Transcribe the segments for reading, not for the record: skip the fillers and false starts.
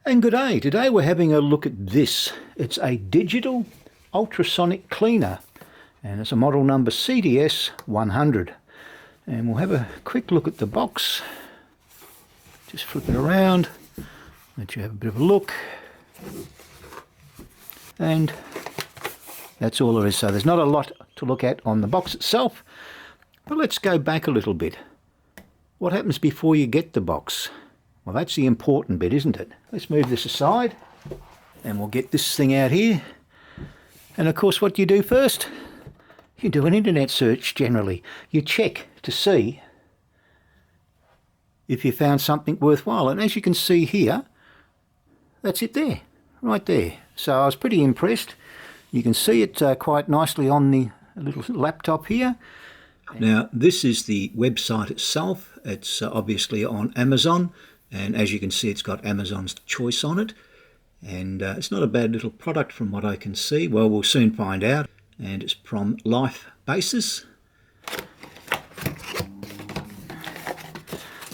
And good day. Today we're having a look at this. It's a digital ultrasonic cleaner, and it's a model number CDS 100. And we'll have a quick look at the box. Just flip it around, let you have a bit of a look. And that's all there is. So there's not a lot to look at on the box itself. But let's go back a little bit. What happens before you get the box? Well, that's the important bit, isn't it? Let's move this aside and we'll get this thing out here. And of course, what do you do first? You do an internet search generally. You check to see if you found something worthwhile. And as you can see here, that's it there, right there. So I was pretty impressed. You can see it quite nicely on the little laptop here. Now, this is the website itself. It's obviously on Amazon. And as you can see, it's got Amazon's choice on it. And it's not a bad little product from what I can see. Well, we'll soon find out. And it's from Life Basis.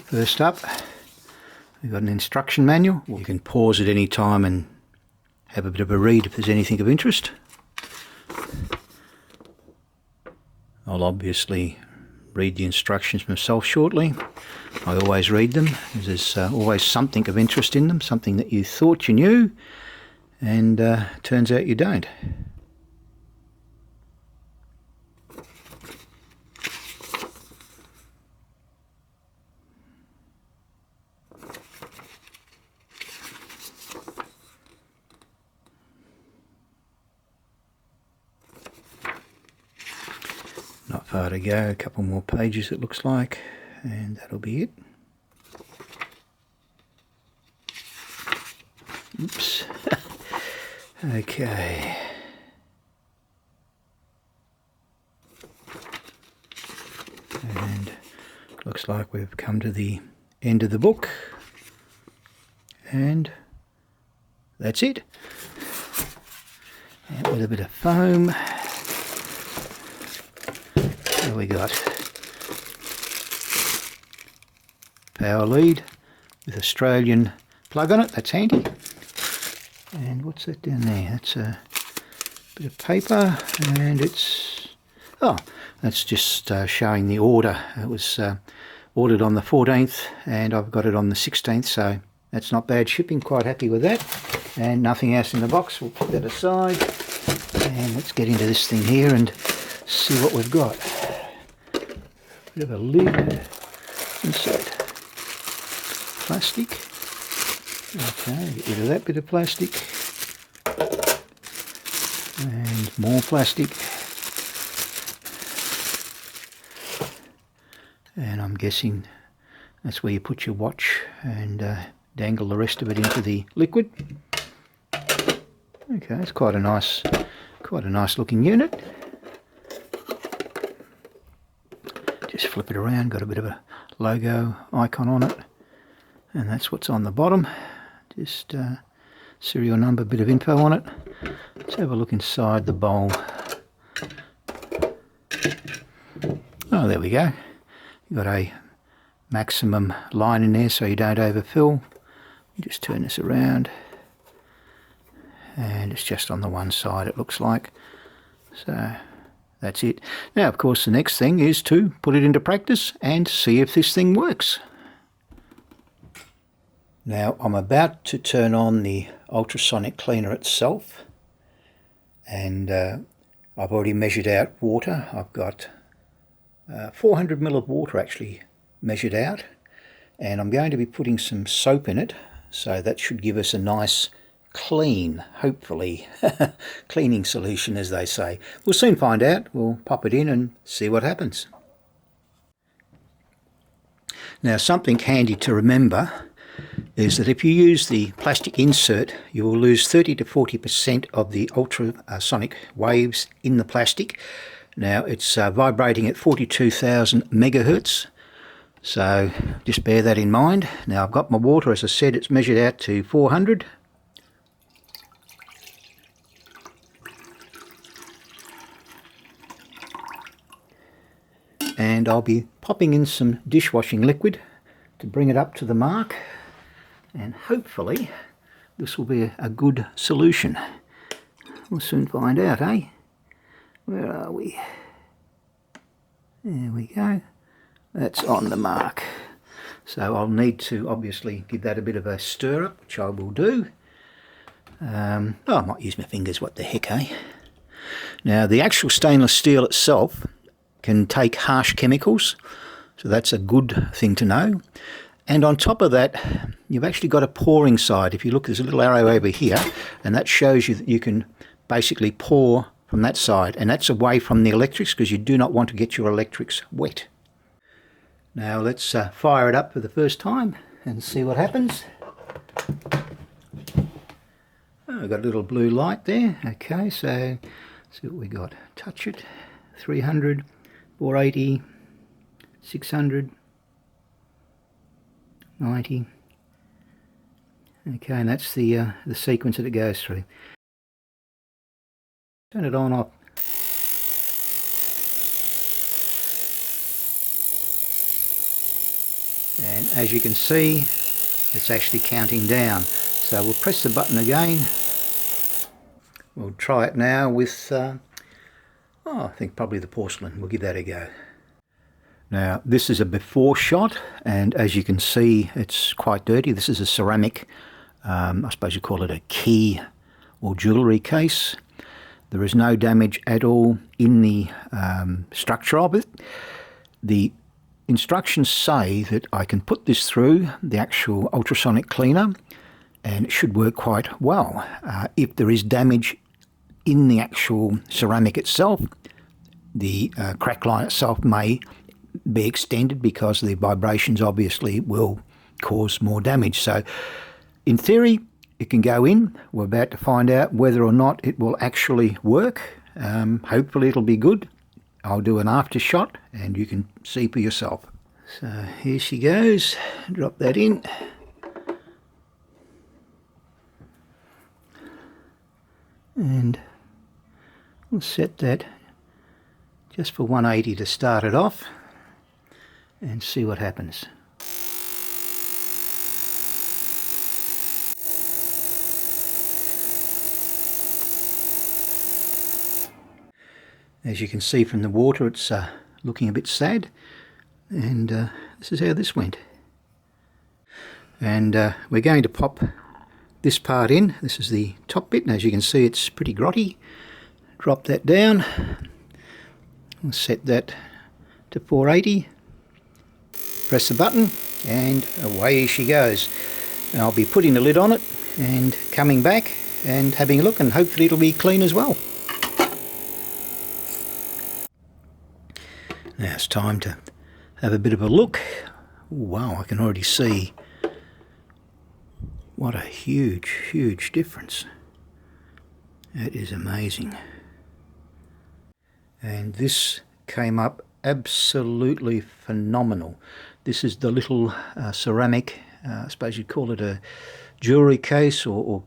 First up, we've got an instruction manual. You can pause at any time and have a bit of a read if there's anything of interest. I'll obviously read the instructions myself shortly. I always read them. There's always something of interest in them, something that you thought you knew, and turns out you don't. Not far to go, a couple more pages it looks like, and that'll be it. Oops. Okay. And looks like we've come to the end of the book, and that's it. And with a bit of foam. What we got? Power lead with Australian plug on it, that's handy. And what's that down there? That's a bit of paper, and it's, oh, that's just showing the order. It was ordered on the 14th and I've got it on the 16th, so that's not bad shipping, quite happy with that. And nothing else in the box, we'll put that aside. And let's get into this thing here and see what we've got. Bit of a lid inside. Plastic. Okay, get rid of that bit of plastic. And more plastic. And I'm guessing that's where you put your watch and dangle the rest of it into the liquid. Okay, it's quite a nice looking unit. Just flip it around, got a bit of a logo icon on it, and that's what's on the bottom. Just serial number, bit of info on it. Let's have a look inside the bowl. Oh, there we go. You've got a maximum line in there so you don't overfill. Just turn this around, and it's just on the one side, it looks like. So that's it. Now, of course, the next thing is to put it into practice and see if this thing works. Now, I'm about to turn on the ultrasonic cleaner itself, and I've already measured out water. I've got 400 ml of water actually measured out, and I'm going to be putting some soap in it, so that should give us a nice clean, hopefully, cleaning solution, as they say. We'll soon find out. We'll pop it in and see what happens. Now, something handy to remember is that if you use the plastic insert, you will lose 30 to 40% of the ultrasonic waves in the plastic. Now, it's vibrating at 42,000 megahertz, so just bear that in mind. Now, I've got my water, as I said, it's measured out to 400. And I'll be popping in some dishwashing liquid to bring it up to the mark, and hopefully this will be a good solution. We'll soon find out, eh? Where are we? There we go. That's on the mark. So I'll need to obviously give that a bit of a stir up, which I will do. I might use my fingers, what the heck, eh? Now, the actual stainless steel itself can take harsh chemicals, so that's a good thing to know. And on top of that, you've actually got a pouring side. If you look, there's a little arrow over here, and that shows you that you can basically pour from that side, and that's away from the electrics because you do not want to get your electrics wet. Now let's fire it up for the first time and see what happens. Oh, I've got a little blue light there. Okay, so let's see what we got. Touch it. 300, 480, 600, 90. Okay, and that's the sequence that it goes through. Turn it on off. And as you can see, it's actually counting down. So we'll press the button again. We'll try it now with, I think probably the porcelain. We'll give that a go. Now, this is a before shot, and as you can see, it's quite dirty. This is a ceramic, I suppose you call it a key or jewellery case. There is no damage at all in the structure of it. The instructions say that I can put this through the actual ultrasonic cleaner and it should work quite well. If there is damage in the actual ceramic itself, the crack line itself may be extended because the vibrations obviously will cause more damage. So in theory it can go in. We're about to find out whether or not it will actually work. Hopefully it'll be good. I'll do an after shot and you can see for yourself. So here she goes. Drop that in. And we'll set that just for 180 to start it off and see what happens. As you can see from the water, it's looking a bit sad, and this is how this went. And we're going to pop this part in. This is the top bit, and as you can see it's pretty grotty. Drop that down. We'll set that to 480. Press the button and away she goes. And I'll be putting the lid on it and coming back and having a look, and hopefully it'll be clean as well. Now it's time to have a bit of a look. Wow, I can already see what a huge difference. That is amazing. And this came up absolutely phenomenal. This is the little ceramic, I suppose you'd call it a jewellery case or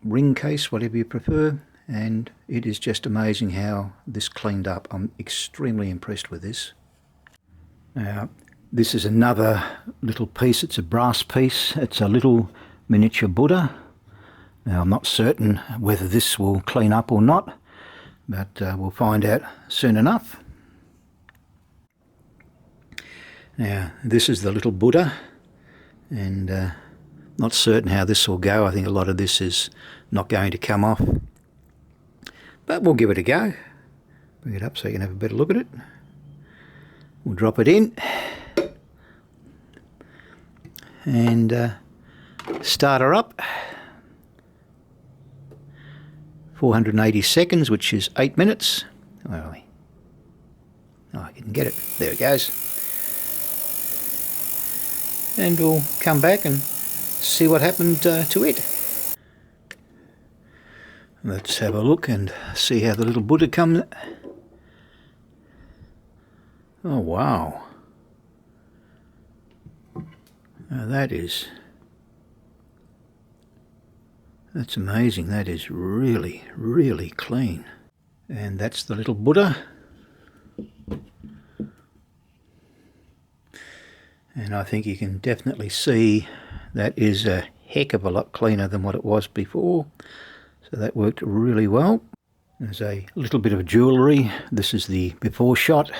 ring case, whatever you prefer. And it is just amazing how this cleaned up. I'm extremely impressed with this. Now, this is another little piece. It's a brass piece. It's a little miniature Buddha. Now, I'm not certain whether this will clean up or not, but we'll find out soon enough. Now, this is the little Buddha, and not certain how this will go. I think a lot of this is not going to come off. But we'll give it a go. Bring it up so you can have a better look at it. We'll drop it in and start her up. 480 seconds, which is 8 minutes. Where are we? Oh, I didn't get it. There it goes. And we'll come back and see what happened to it. Let's have a look and see how the little Buddha comes. Oh, wow. Now that's amazing. That is really clean. And that's the little Buddha. And I think you can definitely see that is a heck of a lot cleaner than what it was before. So that worked really well. There's a little bit of jewellery. This is the before shot.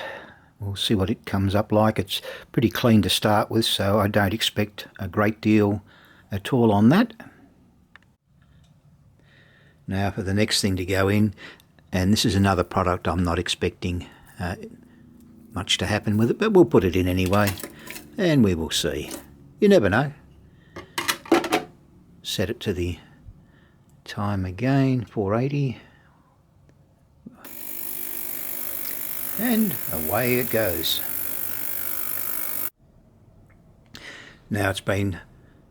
We'll see what it comes up like. It's pretty clean to start with, so I don't expect a great deal at all on that. Now for the next thing to go in, and this is another product I'm not expecting much to happen with it, but we'll put it in anyway, and we will see. You never know. Set it to the time again, 480. And away it goes. Now it's been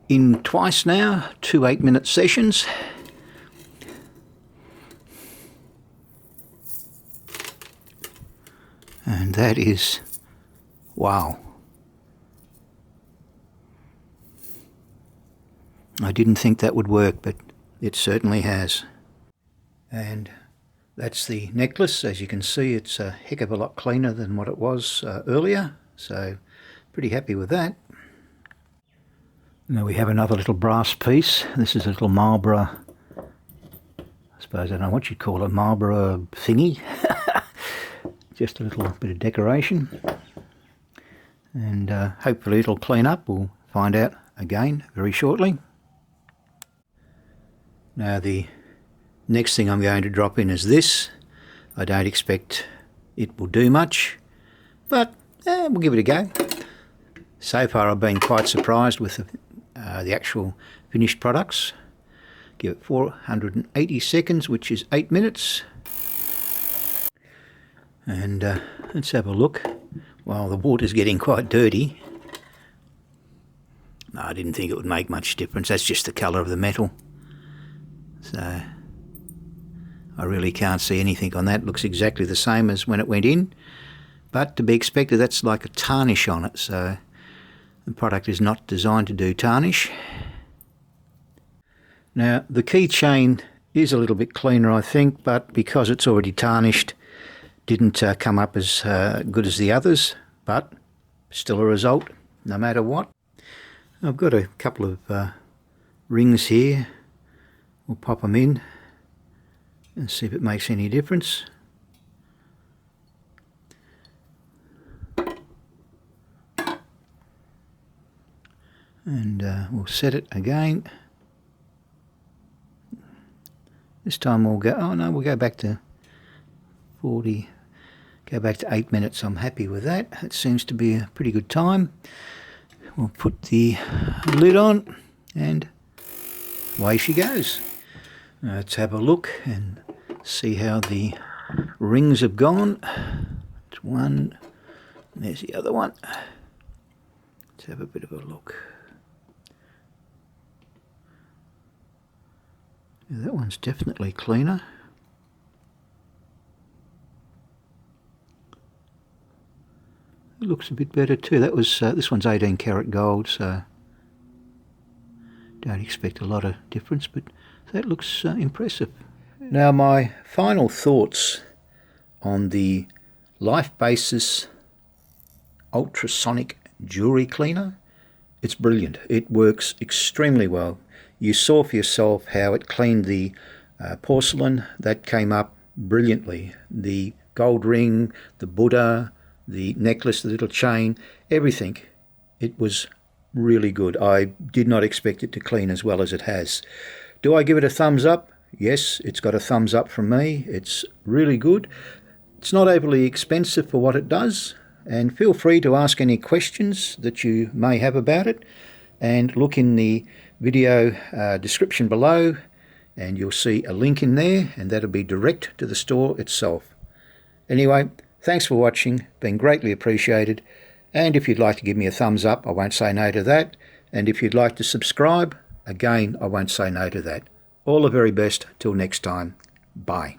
in twice now, 2 8-minute sessions. And that is, wow. I didn't think that would work, but it certainly has. And that's the necklace. As you can see, it's a heck of a lot cleaner than what it was earlier, so pretty happy with that. Now we have another little brass piece. This is a little Marlborough, I suppose, I don't know what you'd call a Marlborough thingy. Just a little bit of decoration, and hopefully it'll clean up. We'll find out again very shortly. Now the next thing I'm going to drop in is this. I don't expect it will do much, but we'll give it a go. So far I've been quite surprised with the actual finished products. Give it 480 seconds, which is 8 minutes. And let's have a look. Well, the water's getting quite dirty. No, I didn't think it would make much difference. That's just the colour of the metal. So I really can't see anything on that. It looks exactly the same as when it went in. But to be expected, that's like a tarnish on it. So the product is not designed to do tarnish. Now the keychain is a little bit cleaner, I think, but because it's already tarnished, didn't come up as good as the others, but still a result no matter what. I've got a couple of rings here. We'll pop them in and see if it makes any difference. And we'll set it again. This time we'll go, oh no, we'll go back to 40, go back to 8 minutes. I'm happy with that. That seems to be a pretty good time. We'll put the lid on and away she goes. Let's have a look and see how the rings have gone. There's one, there's the other one. Let's have a bit of a look. Yeah, that one's definitely cleaner. It looks a bit better too. That was this one's 18 karat gold, so don't expect a lot of difference, but that looks impressive. Now my final thoughts on the Life Basis Ultrasonic Jewellery Cleaner. It's brilliant. It works extremely well. You saw for yourself how it cleaned the porcelain. That came up brilliantly. The gold ring, the Buddha, the necklace, the little chain, everything. It was really good. I did not expect it to clean as well as it has. Do I give it a thumbs up? Yes, it's got a thumbs up from me. It's really good. It's not overly expensive for what it does, and feel free to ask any questions that you may have about it, and look in the video description below and you'll see a link in there, and that'll be direct to the store itself. Anyway, thanks for watching, been greatly appreciated, and if you'd like to give me a thumbs up, I won't say no to that, and if you'd like to subscribe, again, I won't say no to that. All the very best till next time. Bye.